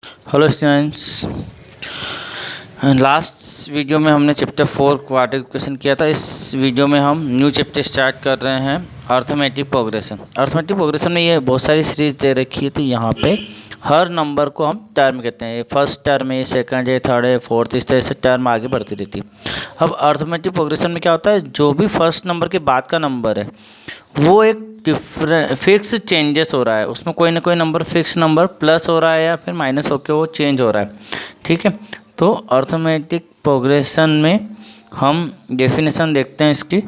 Hello students, last video में हमने chapter 4 quadratic equation किया था। इस वीडियो में हम न्यू चैप्टर स्टार्ट कर रहे हैं, अर्थमेटिक प्रोग्रेशन। अर्थमेटिक प्रोग्रेशन में ये बहुत सारी सीरीज दे रखी है, तो यहाँ पे हर नंबर को हम टर्म कहते हैं। फर्स्ट टर्म है, सेकंड है, थर्ड है, फोर्थ, इस तरह से टर्म आगे बढ़ती रहती है। अब अर्थमेटिक प्रोग्रेशन में क्या होता है, जो भी फर्स्ट नंबर के बाद का नंबर है वो एक डिफरेंट फिक्स चेंजेस हो रहा है, उसमें कोई ना कोई नंबर फिक्स नंबर प्लस हो रहा है या फिर माइनस होकर वो चेंज हो रहा है। ठीक है, तो अर्थमेटिक प्रोग्रेशन में हम डेफिनेशन देखते हैं इसकी।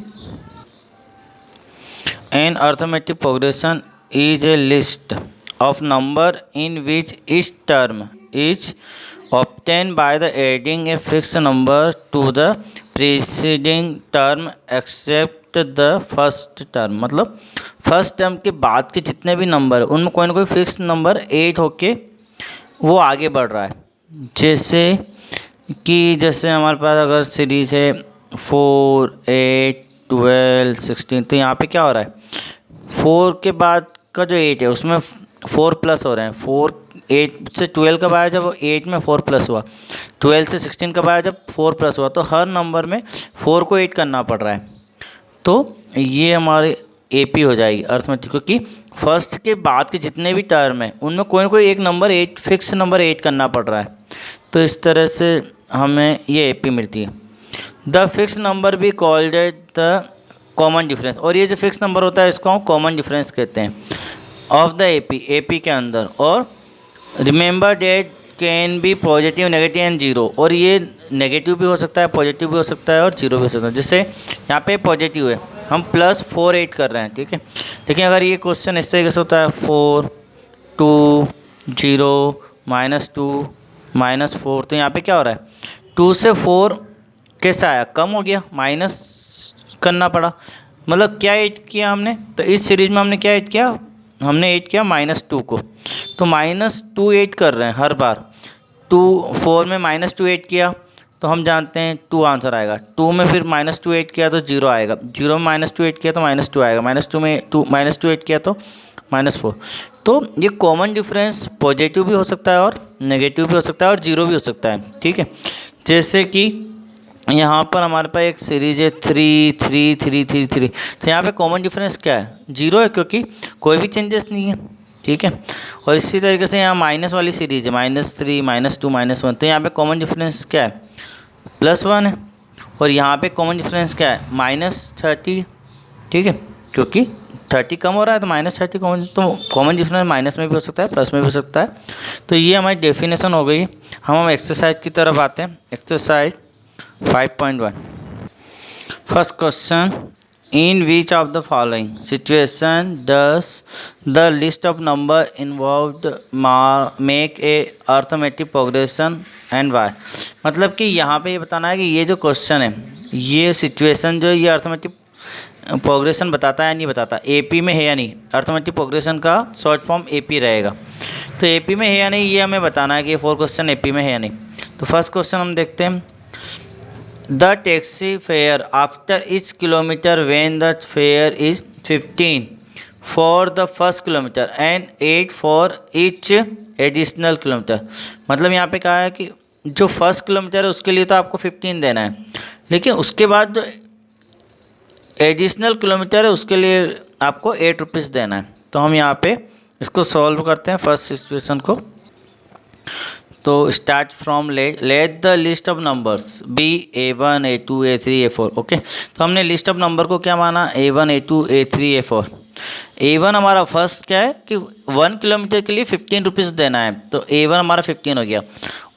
An arithmetic progression is a list of number in which each term is obtained by the adding a fixed number to the preceding term except the first term। मतलब first term के बाद के जितने भी number है उनमें कोई ना कोई फिक्स नंबर 8 होके वो आगे बढ़ रहा है। जैसे हमारे पास अगर सीरीज है 4, 8, 12, 16, तो यहाँ पे क्या हो रहा है, 4 के बाद का जो 8 है उसमें 4 प्लस हो रहे हैं। 8 से 12 कब आया, जब 8 में 4 प्लस हुआ। 12 से 16 कब आया, जब 4 प्लस हुआ। तो हर नंबर में 4 को 8 करना पड़ रहा है। तो ये हमारे एपी हो जाएगी अर्थमेटिक, क्योंकि फर्स्ट के बाद के जितने भी टर्म है उनमें कोई ना कोई एक नंबर 8 फिक्स नंबर 8 करना पड़ रहा है। तो इस तरह से हमें ये एपी मिलती है। द फिक्स नंबर भी कॉल्ड द कॉमन डिफरेंस, और ये जो फिक्स नंबर होता है इसको हम कॉमन डिफरेंस कहते हैं ऑफ द एपी के अंदर। और remember date can be positive, negative and zero, और ये नेगेटिव भी हो सकता है, पॉजिटिव भी हो सकता है और जीरो भी हो सकता है। जैसे यहाँ पे पॉजिटिव है, हम +4 8 कर रहे हैं, ठीक है। लेकिन अगर ये क्वेश्चन इस तरीके से होता है 4 2 0 -2 -4, तो यहाँ पे क्या हो रहा है, 2 से 4 कैसा आया, कम हो गया, माइनस करना पड़ा। मतलब क्या ऐड किया हमने, तो इस सीरीज में हमने क्या ऐड किया, हमने ऐड किया -2 को। तो -2 ऐड कर रहे हैं हर बार। 4 में -2 ऐड किया तो हम जानते हैं 2 आंसर आएगा। 2 में फिर -2 ऐड किया तो 0 आएगा। 0 में -2 ऐड किया तो -2 आएगा। -2 में -2 ऐड किया तो -4। तो ये कॉमन डिफरेंस पॉजिटिव भी हो सकता है और नेगेटिव भी हो सकता है और जीरो भी हो सकता है, ठीक है। जैसे कि यहाँ पर हमारे पास एक सीरीज है 3 3 3 3 3, तो यहाँ पे कॉमन डिफरेंस क्या है, 0 है, क्योंकि कोई भी चेंजेस नहीं है, ठीक है। और इसी तरीके से यहाँ माइनस वाली सीरीज है -3 -2 -1, तो यहाँ पे कॉमन डिफरेंस क्या है, +1 है। और यहाँ पे कॉमन डिफरेंस क्या है, -30, ठीक है, क्योंकि 30 कम हो रहा है तो -30 कॉमन, तो कॉमन डिफरेंस माइनस में भी हो सकता है, प्लस में भी हो सकता है। तो ये हमारी डेफिनेशन हो गई। हम एक्सरसाइज की तरफ आते हैं। Exercise 5.1। First question, in which of the following situation does the list of number involved make a arithmetic progression and why. मतलब कि यहाँ पे ये बताना है कि ये जो क्वेश्चन है, ये सिचुएशन जो ये अर्थमेटिक प्रोग्रेशन बताता है या नहीं बताता, एपी में है या नहीं। अर्थमेटिक प्रोग्रेशन का शॉर्ट फॉर्म एपी रहेगा। तो एपी में है या नहीं ये हमें बताना है कि ये 4 क्वेश्चन एपी में है या नहीं। तो फर्स्ट क्वेश्चन हम देखते हैं। The taxi fare after each kilometer when the fare is 15 for the first kilometer and 8 for each additional kilometer। मतलब यहाँ पे कहा है कि जो फर्स्ट किलोमीटर है उसके लिए तो आपको 15 देना है, लेकिन उसके बाद जो एडिशनल किलोमीटर है उसके लिए आपको 8 रुपीज़ देना है। तो हम यहाँ पे इसको सॉल्व करते हैं फर्स्ट सिचुएशन को। तो start from let the list of numbers be A1 A2 A3 A4। Okay, तो हमने लिस्ट ऑफ नंबर को क्या माना, A1 A2 A3 A4। A1 हमारा फर्स्ट क्या है कि 1 किलोमीटर के लिए 15 रुपीज़ देना है, तो A1 हमारा 15 हो गया।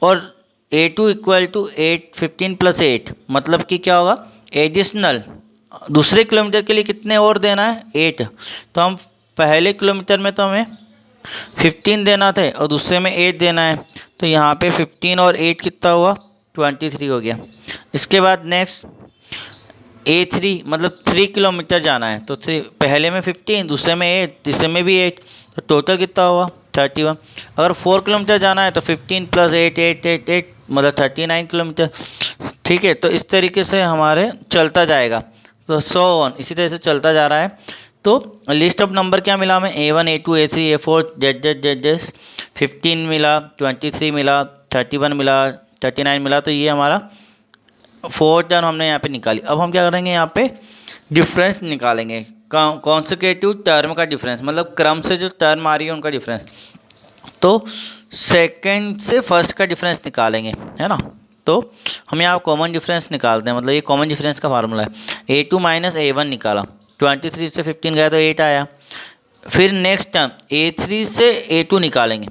और A2 = 8, 15 + 8, मतलब कि क्या होगा, एडिशनल दूसरे किलोमीटर के लिए कितने और देना है, 8। तो हम पहले किलोमीटर में तो हमें 15 देना था और दूसरे में 8 देना है, तो यहाँ पे 15 और 8 कितना हुआ, 23 हो गया। इसके बाद नेक्स्ट A3, मतलब 3 किलोमीटर जाना है, तो पहले में 15, दूसरे में 8, तीसरे में भी 8, तो टोटल कितना हुआ 31। अगर 4 किलोमीटर जाना है तो 15 + 8 8 8 8, मतलब 39 किलोमीटर, ठीक है। तो इस तरीके से हमारे चलता जाएगा, तो 100 इसी तरह से चलता जा रहा है। तो लिस्ट ऑफ नंबर क्या मिला हमें, A1 A2 A3 A4 Z 15 मिला, 23 मिला, 31 मिला, 39 मिला। तो ये हमारा 4 टर्म हमने यहाँ पे निकाली। अब हम क्या करेंगे, यहाँ पे डिफरेंस निकालेंगे, कॉन्सेक्यूटिव टर्म का डिफरेंस, मतलब क्रम से जो टर्म आ रही है उनका डिफरेंस। तो सेकंड से फर्स्ट का डिफरेंस निकालेंगे, है ना। तो हम यहाँ कॉमन डिफरेंस निकालते हैं, मतलब ये कॉमन डिफरेंस का फार्मूला है। A2 माइनस A1 निकाला, 23 से 15 गया तो 8 आया। फिर नेक्स्ट टर्म A3 से A2 निकालेंगे,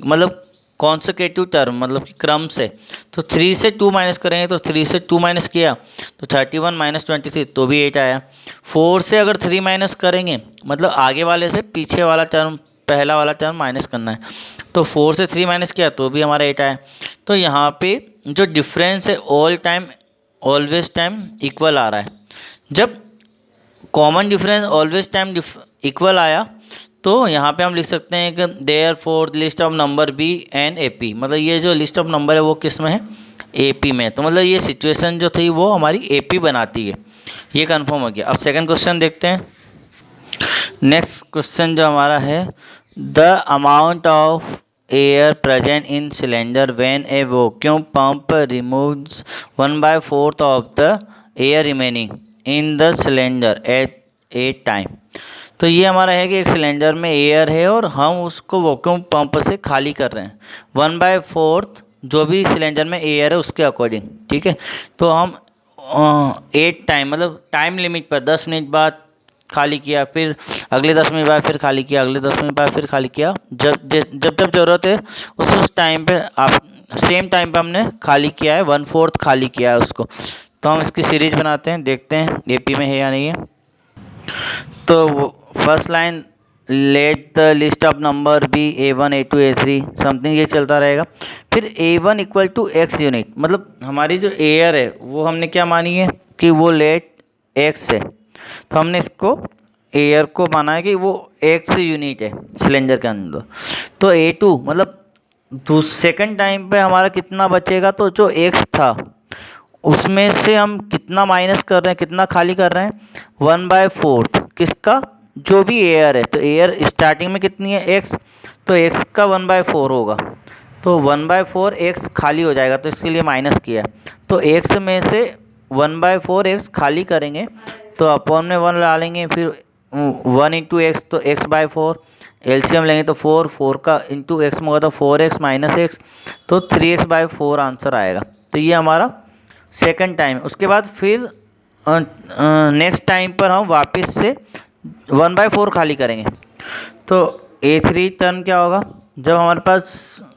मतलब कॉन्सेक्यूटिव टर्म, मतलब कि क्रम से। तो 3 से 2 माइनस करेंगे, तो 3 से 2 माइनस किया तो 31 माइनस 23 तो भी 8 आया। 4 से अगर 3 माइनस करेंगे, मतलब आगे वाले से पीछे वाला टर्म, पहला वाला टर्म माइनस करना है। तो 4 से 3 माइनस किया तो भी हमारा 8 आया। तो यहाँ पे जो डिफरेंस है all time always time equal आ रहा है। जब common difference always time equal आया तो यहाँ पे हम लिख सकते हैं कि therefore list of number B and A P, मतलब ये जो लिस्ट ऑफ नंबर है वो किस में है, ए पी में। तो मतलब ये सिचुएशन जो थी वो हमारी ए पी बनाती है, ये कंफर्म हो गया। अब सेकंड क्वेश्चन देखते हैं। नेक्स्ट क्वेश्चन जो हमारा है, the amount of air present in cylinder when A vacuum pump removes 1/4 of the air remaining in the cylinder eight A time. तो ये हमारा है कि एक सिलेंडर में एयर है और हम उसको वैक्यूम पंप से खाली कर रहे हैं 1/4 जो भी सिलेंडर में एयर है उसके अकॉर्डिंग, ठीक है। तो हम 8 टाइम, मतलब टाइम लिमिट पर 10 मिनट बाद खाली किया, फिर अगले 10 मिनट बाद फिर खाली किया, अगले 10 मिनट बाद फिर खाली किया। जब जब जब ज़रूरत है उस टाइम पे आप सेम टाइम पे हमने खाली किया है, 1/4 खाली किया है उसको। तो हम इसकी सीरीज बनाते हैं, देखते हैं एपी में है या नहीं है। तो first line let the list of number be A1 A2 A3 something, ये चलता रहेगा। फिर A1 equal to x unit, मतलब हमारी जो एयर है वो हमने क्या मानी है कि वो लेट एक्स है। तो हमने इसको एयर को माना है कि वो एक्स यूनिट है सिलेंडर के अंदर। तो A2 मतलब सेकंड टाइम पे हमारा कितना बचेगा, तो जो एक्स था उसमें से हम कितना माइनस कर रहे हैं, कितना खाली कर रहे हैं, 1/4 किसका, जो भी एयर है। तो एयर स्टार्टिंग में कितनी है, एक्स, तो एक्स का 1/4 होगा। तो 1/4 एक्स खाली हो जाएगा, तो इसके लिए माइनस किया। तो एक्स में से 1/4 एक्स खाली करेंगे तो अपॉन में 1 ला लेंगे, फिर 1 इंटू एक्स तो x/4, एलसीएम लेंगे तो 4 का इंटू एक्स में होगा तो 4x माइनस एक्स, तो 3x/4 आंसर आएगा। तो ये हमारा सेकंड टाइम। उसके बाद फिर नेक्स्ट टाइम पर हम वापस से 1/4 खाली करेंगे। तो A3 टर्म क्या होगा, जब हमारे पास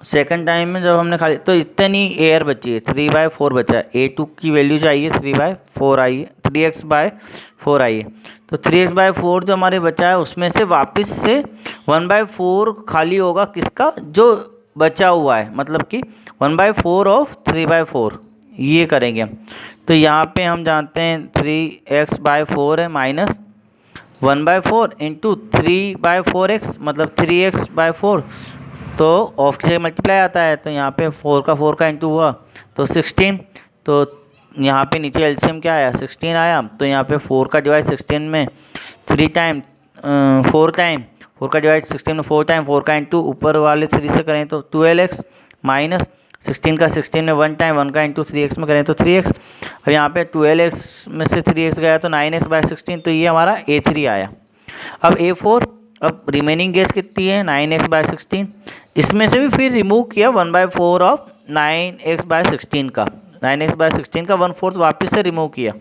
सेकंड टाइम में जब हमने खाली, तो इतनी एयर बची है, 3/4 बचा है। A2 की वैल्यू जो आई है 3/4 आई है, 3x/4 आई है। तो 3x/4 जो हमारे बचा है उसमें से वापस से 1/4 खाली होगा किसका, जो बचा हुआ है, मतलब कि 1/4 ऑफ 3/4 ये करेंगे हम। तो यहाँ पे हम जानते हैं 3x/4 है माइनस 1/4 इंटू 3/4x, मतलब 3x/4, तो ऑफ के मल्टीप्लाई आता है। तो यहाँ पे 4 का इंटू हुआ तो 16। तो यहाँ पे नीचे एलसीएम क्या आया, 16 आया। तो यहाँ पे 4 का डिवाइड 16 में 4 टाइम 4 का डिवाइड 16 में 4 टाइम, 4 का इंटू ऊपर वाले 3 से करें तो 12x माइनस 16 का 16 में 1 टाइम, 1 का इंटू 3x में करें तो 3x। अब यहाँ पे 12x में से 3x गया तो 9x/16, तो ये हमारा A3 आया। अब A4, अब रिमेनिंग गेस कितनी है, 9x/16। इसमें से भी फिर रिमूव किया 1/4 ऑफ 9x/16 का, 9x/16 का 1/4 वापस से रिमूव किया।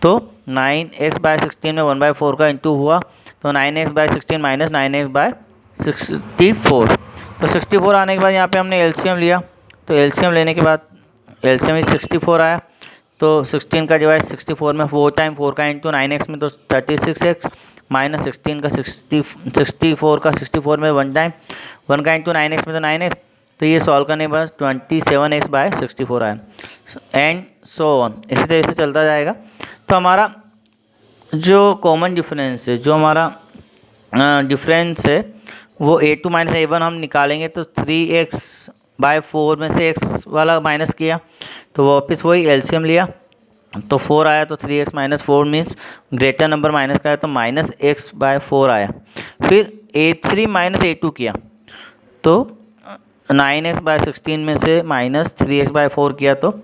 तो 9x/16 में 1/4 का इंटू हुआ तो 9x/16 माइनस 9x/64। तो 64 आने के बाद यहाँ पे हमने एलसीएम लिया। तो एलसीएम लेने के बाद एलसीएम 64 आया। तो 16 का डिवाइड 64 में 4 टाइम, 4 का इंटू 9x में तो 36x माइनस 16 का 64 का 64 में 1 टाइम, 1 का इंटू 9x में तो 9x। तो ये सॉल्व करने के बाद 27x/64 आया, एंड सो ऑन, इसी तरह से चलता जाएगा। तो हमारा जो कॉमन डिफरेंस है, जो हमारा डिफरेंस है वो A2 माइनस A1 हम निकालेंगे। तो 3x/4 में से x वाला माइनस किया तो वापस वही एलसीएम लिया। तो 4 आया, तो 3x minus 4 means greater number minus का है, तो माइनस एक्स बाय 4 आया। फिर A3 माइनस A2 किया तो 9x बाय 16 में से माइनस 3x बाय 4 किया तो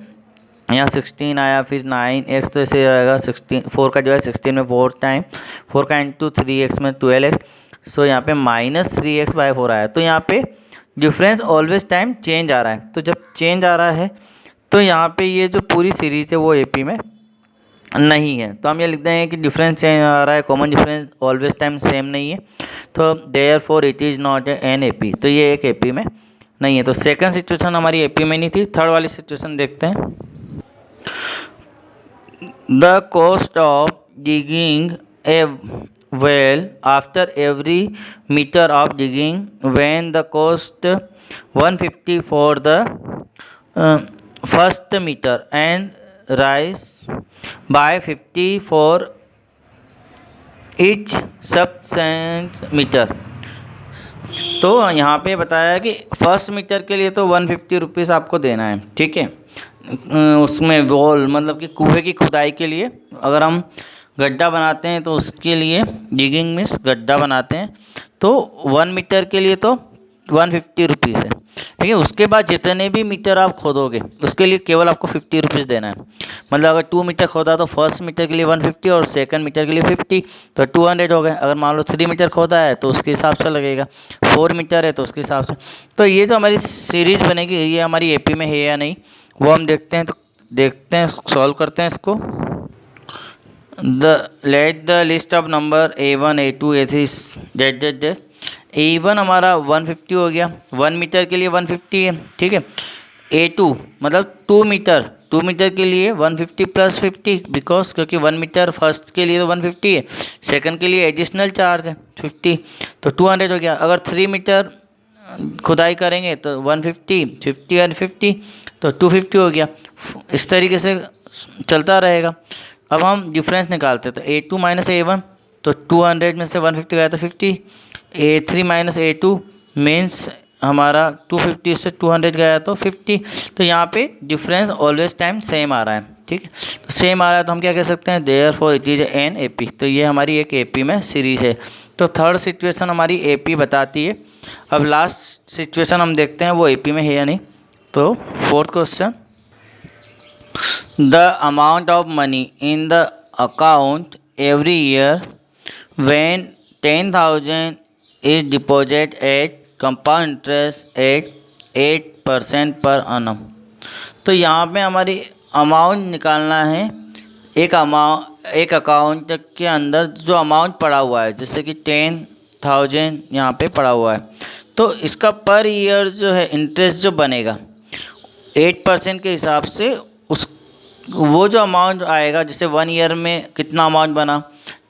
यहाँ 16 आया। फिर 9x तो ऐसे आएगा 16, 4 का जो है 16 में 4 टाइम, 4 का इंटू 3x में 12x, सो यहाँ पे माइनस 3x बाय 4 आया। तो यहाँ पे डिफरेंस ऑलवेज टाइम चेंज आ रहा है, तो जब चेंज आ रहा है तो यहाँ पे ये जो पूरी सीरीज है वो AP में नहीं है। तो हम ये लिखते हैं कि डिफरेंस चेंज आ रहा है, common difference always time same नहीं है, तो therefore it is not an AP, तो ये एक AP में नहीं है। तो सेकंड सिचुएशन हमारी AP में नहीं थी। थर्ड वाली सिचुएशन देखते हैं। The cost of digging A well after every meter of digging, when the cost 150 for the first meter and rise by 50 for each subsequent meter। तो यहाँ पे बताया कि फर्स्ट मीटर के लिए तो 150 रुपीज़ आपको देना है, ठीक है। उसमें वॉल मतलब कि कुएं की खुदाई के लिए अगर हम गड्ढा बनाते हैं तो उसके लिए डिगिंग मीन्स गड्ढा बनाते हैं, तो 1 मीटर के लिए तो 150 रुपीज़ है, ठीक है। उसके बाद जितने भी मीटर आप खोदोगे उसके लिए केवल आपको 50 रुपीज़ देना है। मतलब अगर 2 मीटर खोदा तो फर्स्ट मीटर के लिए 150 और सेकंड मीटर के लिए 50, तो 200 हो गए। अगर मान लो 3 मीटर खोदा है तो उसके हिसाब से लगेगा, 4 मीटर है तो उसके हिसाब से। तो ये जो हमारी सीरीज बनेगी ये हमारी AP में है या नहीं वो हम देखते हैं। तो देखते हैं, सॉल्व करते हैं इसको। Let the list of number A1 A2 A3 that A1 हमारा 150 हो गया, 1 मीटर के लिए 150 है, ठीक है। A2 मतलब 2 मीटर के लिए 150 प्लस 50, बिकॉज क्योंकि 1 मीटर फर्स्ट के लिए तो 150 है, सेकंड के लिए एडिशनल चार्ज है 50, तो 200 हो गया। अगर 3 मीटर खुदाई करेंगे तो 150, 50 और 50 तो 250 हो गया। इस तरीके से चलता रहेगा। अब हम डिफरेंस निकालते हैं, तो A2 माइनस A1 तो 200 में से 150 गया तो 50, A3 माइनस A2 मीन्स हमारा 250 से 200 गया तो 50। तो यहाँ पे डिफरेंस ऑलवेज टाइम सेम आ रहा है, ठीक है। तो सेम आ रहा है तो हम क्या कह सकते हैं, therefore it is an AP। तो ये हमारी एक AP में सीरीज है। तो थर्ड सिचुएशन हमारी AP बताती है। अब लास्ट सिचुएशन हम देखते हैं वो AP में है या नहीं। तो fourth question, the amount of money in the account every year when 10,000 is deposit eight compound interest eight 8% पर annum। तो यहाँ पे हमारी अमाउंट निकालना है। एक अकाउंट के अंदर जो अमाउंट पड़ा हुआ है, जैसे कि 10,000 यहाँ पे पड़ा हुआ है, तो इसका पर ईयर जो है इंटरेस्ट जो बनेगा 8% के हिसाब से उस वो जो अमाउंट आएगा, जैसे 1 ईयर में कितना अमाउंट बना,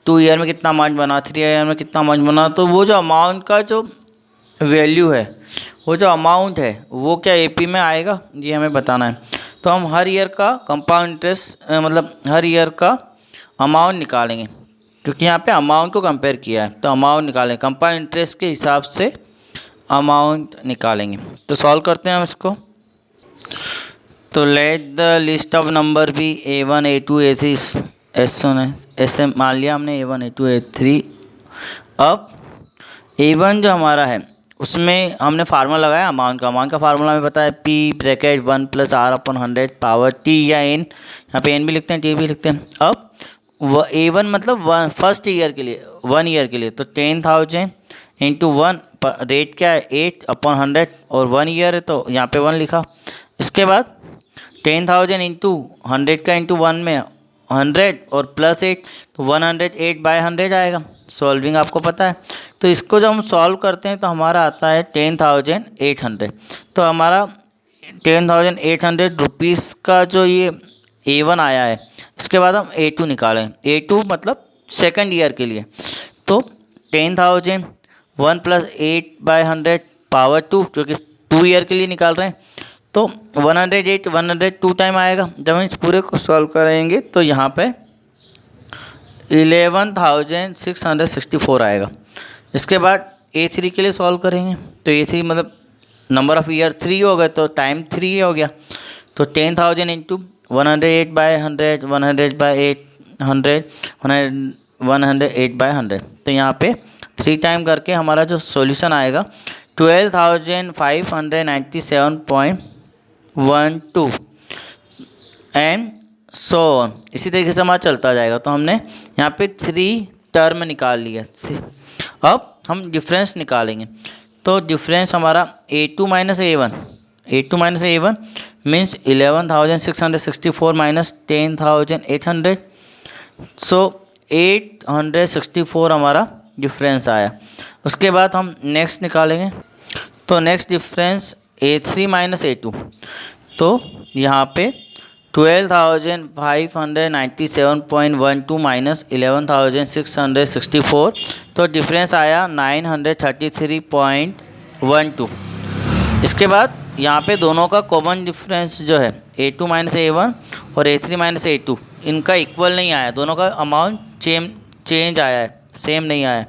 2 ईयर में कितना अमाउंट बना, 3 ईयर में कितना अमाउंट बना, तो वो जो अमाउंट का जो वैल्यू है, वो जो अमाउंट है वो क्या AP में आएगा, ये हमें बताना है। तो हम हर ईयर का कंपाउंड इंटरेस्ट मतलब हर ईयर का अमाउंट निकालेंगे, क्योंकि यहाँ पे अमाउंट को कंपेयर किया है। तो अमाउंट निकालेंगे, कंपाउंड इंटरेस्ट के हिसाब से अमाउंट निकालेंगे। तो सॉल्व करते हैं हम इसको। तो late the list of number भी A1 A2 A3 ऐसे मान लिया हमने A1 A2 A3। अब A1 जो हमारा है उसमें हमने फार्मूला लगाया अमाउंट का फार्मूला हमें पता है P bracket 1 + R/100 power T या N, यहाँ पे N भी लिखते हैं T भी लिखते हैं। अब A1 मतलब फर्स्ट ईयर के लिए 1 ईयर के लिए, तो 10,000 इंटू 1 रेट क्या है 8/100 और 1 ईयर है तो यहाँ पे 1 लिखा। इसके बाद 10,000 इंटू 100 का इंटू 1 में 100 और प्लस 8 तो 108/100 आएगा। सॉल्विंग आपको पता है। तो इसको जब हम सॉल्व करते हैं तो हमारा आता है 10,800। तो हमारा 10,800 रुपीज़ का जो ये A1 आया है, इसके बाद हम A2 निकालें। A2 मतलब सेकंड ईयर के लिए, तो 10,000 1 + 8/100 पावर 2, क्योंकि 2 ईयर के लिए निकाल रहे हैं, तो 108 100 2 टाइम आएगा। जब हम इस पूरे को सॉल्व करेंगे तो यहाँ पे 11,664 आएगा। इसके बाद A3 के लिए सॉल्व करेंगे, तो A3 मतलब नंबर ऑफ़ ईयर 3 हो गए तो टाइम 3 हो गया। तो 10,000 इंटू 108/100, 100/800, 108/100। तो यहाँ पे 3 टाइम करके हमारा जो सॉल्यूशन आएगा 12,597.12 एंड सो ऑन। इसी तरीके से हमारा चलता जाएगा। तो हमने यहाँ पे 3 टर्म निकाल लिया। अब हम डिफरेंस निकालेंगे। तो डिफरेंस हमारा A2 minus A1 means 11,664 minus 10,800। सो 864 हमारा डिफरेंस आया। उसके बाद हम नेक्स्ट निकालेंगे। तो next difference A3 minus A2। तो यहाँ पे 12,597.12 माइनस 11,664। तो डिफरेंस आया 933.12। इसके बाद यहाँ पे दोनों का कॉमन डिफरेंस जो है A2 माइनस A1 और A3 माइनस A2, इनका इक्वल नहीं आया। दोनों का अमाउंट चेंज आया है, सेम नहीं आया।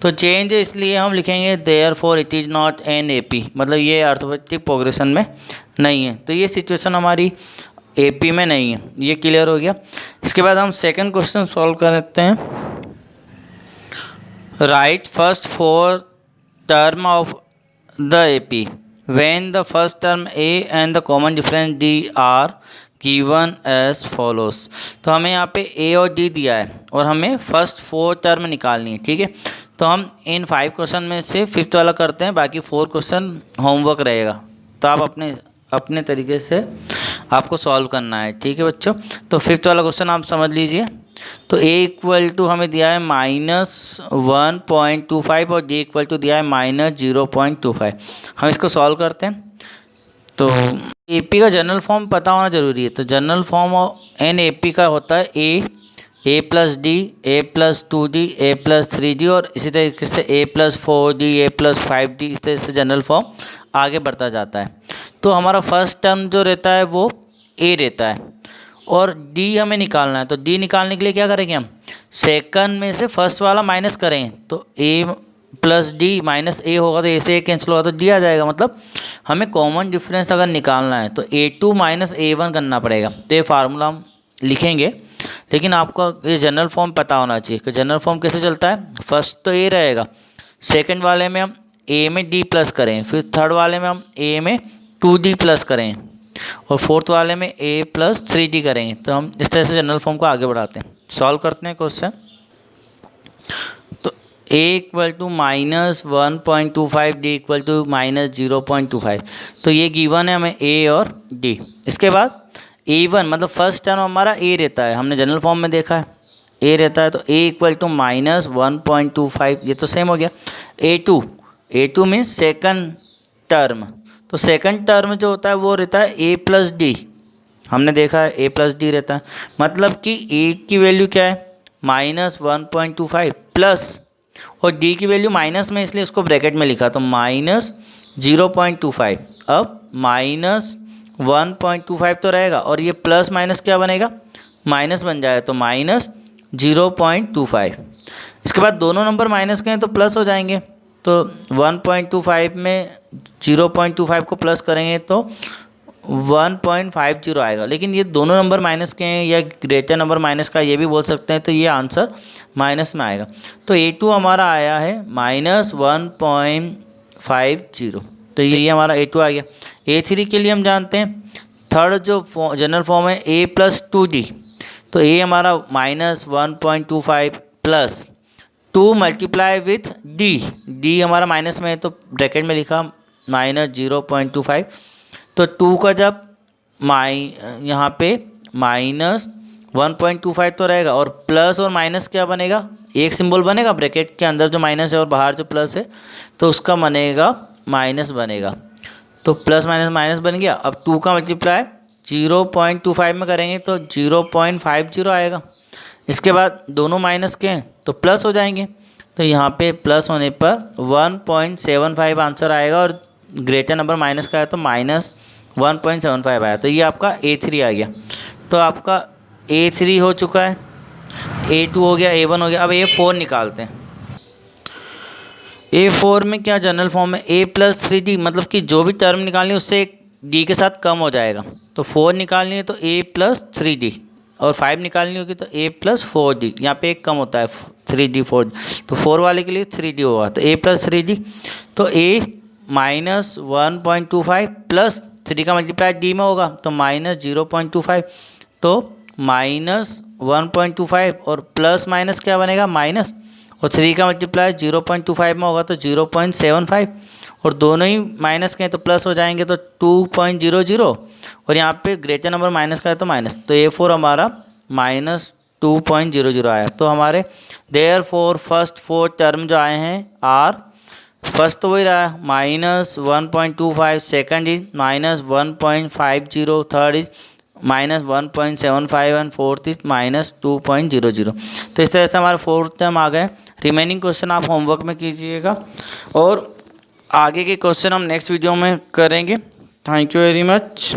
तो चेंज इसलिए हम लिखेंगे therefore it is not an AP, मतलब ये अर्थमेटिक प्रोग्रेशन में नहीं है। तो ये सिचुएशन हमारी AP में नहीं है। ये क्लियर हो गया। इसके बाद हम सेकंड क्वेश्चन सॉल्व करते हैं। Write first 4 term of the AP when the first term A and the common difference D are given as follows. तो हमें यहाँ पे A और D दिया है और हमें फर्स्ट 4 टर्म निकालनी है। ठीक है, तो हम इन 5 क्वेश्चन में से 5th वाला करते हैं, बाकी 4 क्वेश्चन होमवर्क रहेगा। तो आप अपने तरीके से आपको सॉल्व करना है। ठीक है बच्चों, तो 5th वाला क्वेश्चन आप समझ लीजिए। तो A इक्वल टू हमें दिया है -1.25 और D इक्वल टू दिया है -0.25। हम इसको सॉल्व करते हैं। तो AP का जनरल फॉर्म पता होना ज़रूरी है। तो जनरल फॉर्म एन AP का होता है A plus D, A plus 2D, A plus 3D और इसी तरीके से A plus 4D, A plus 5D, इस तरह से जनरल फॉर्म आगे बढ़ता जाता है। तो हमारा फर्स्ट टर्म जो रहता है वो A रहता है और D हमें निकालना है। तो D निकालने के लिए क्या करेंगे, हम सेकंड में से फर्स्ट वाला माइनस करेंगे। तो A plus D minus A होगा, तो A से A कैंसिल होगा तो D आ जाएगा। मतलब हमें कॉमन डिफरेंस अगर निकालना है तो A2 माइनस A1 करना पड़ेगा। तो ये फार्मूला हम लिखेंगे, लेकिन आपको ये जनरल फॉर्म पता होना चाहिए कि जनरल फॉर्म कैसे चलता है। फर्स्ट तो A रहेगा, सेकंड वाले में हम A में D प्लस करें, फिर थर्ड वाले में हम A में 2D प्लस करें और फोर्थ वाले में A प्लस 3D करेंगे। तो हम इस तरह से जनरल फॉर्म को आगे बढ़ाते हैं। सॉल्व करते हैं क्वेश्चन। तो A equal to -1.25, D equal to -0.25। तो ये गिवन है हमें A और D। इसके बाद A1 मतलब फर्स्ट टर्म हमारा A रहता है, हमने जनरल फॉर्म में देखा है A रहता है। तो A इक्वल टू -1.25, ये तो सेम हो गया। A2 means second term. तो सेकंड टर्म जो होता है वो रहता है A प्लस D, हमने देखा है A प्लस D रहता है। मतलब कि A की वैल्यू क्या है -1.25 प्लस, और D की वैल्यू माइनस में, इसलिए इसको ब्रैकेट में लिखा। तो -0.25, अब -1.25 तो रहेगा और ये प्लस माइनस क्या बनेगा, माइनस बन जाएगा। तो -0.25। इसके बाद दोनों नंबर माइनस के हैं तो प्लस हो जाएंगे। तो 1.25 में 0.25 को प्लस करेंगे तो 1.50 आएगा। लेकिन ये दोनों नंबर माइनस के हैं या ग्रेटर नंबर माइनस का, ये भी बोल सकते हैं। तो ये आंसर माइनस में आएगा। तो A2 हमारा आया है -1.50। तो ये हमारा A2 आ गया। A3 के लिए हम जानते हैं थर्ड जो जनरल फॉर्म है A प्लस 2D। तो A हमारा -1.25 प्लस 2 मल्टीप्लाई विथ D हमारा माइनस में है तो ब्रैकेट में लिखा -0.25। तो 2 का जब यहाँ पे -1.25 तो रहेगा और प्लस और माइनस क्या बनेगा, एक सिंबल बनेगा ब्रैकेट के अंदर जो माइनस है और बाहर जो प्लस है, तो उसका बनेगा माइनस बनेगा। तो प्लस माइनस माइनस बन गया। अब 2 का मल्टीप्लाई 0.25 में करेंगे तो 0.50 आएगा। इसके बाद दोनों माइनस के हैं तो प्लस हो जाएंगे। तो यहाँ पे प्लस होने पर 1.75 आंसर आएगा और ग्रेटर नंबर माइनस का है तो -1.75 आया। तो ये आपका A3 आ गया। तो आपका A3 हो चुका है, A2 हो गया, A1 हो गया। अब A4 निकालते हैं। A4 में क्या जनरल फॉर्म है A प्लस 3D, मतलब कि जो भी टर्म निकालनी है उससे एक डी के साथ कम हो जाएगा। तो 4 निकालनी है तो ए प्लस 3d, और 5 निकालनी होगी तो ए प्लस 4d। यहाँ पे एक कम होता है 3d 4d, तो 4 वाले के लिए 3d होगा, तो ए प्लस 3d। तो ए माइनस 1.25 प्लस 3 का मल्टीप्लाई डी में होगा तो माइनस 0.25, तो माइनस 1.25 और प्लस माइनस क्या बनेगा माइनस, और 3 का मल्टीप्लाई 0.25 में होगा तो 0.75, और दोनों ही माइनस के हैं तो प्लस हो जाएंगे तो 2.00, और यहाँ पे ग्रेटर नंबर माइनस का है तो माइनस, तो A4 हमारा माइनस 2.00 आया। तो हमारे देयरफॉर फर्स्ट 4 टर्म जो आए हैं आर, फर्स्ट तो वही रहा है minus 1.25, second is minus 1.50, third is minus 1.75 and fourth is minus 2.00। तो इस तरह से हमारे 4 टर्म आ गए। रिमेनिंग क्वेश्चन आप होमवर्क में कीजिएगा और आगे के क्वेश्चन हम नेक्स्ट वीडियो में करेंगे। Thank you very much.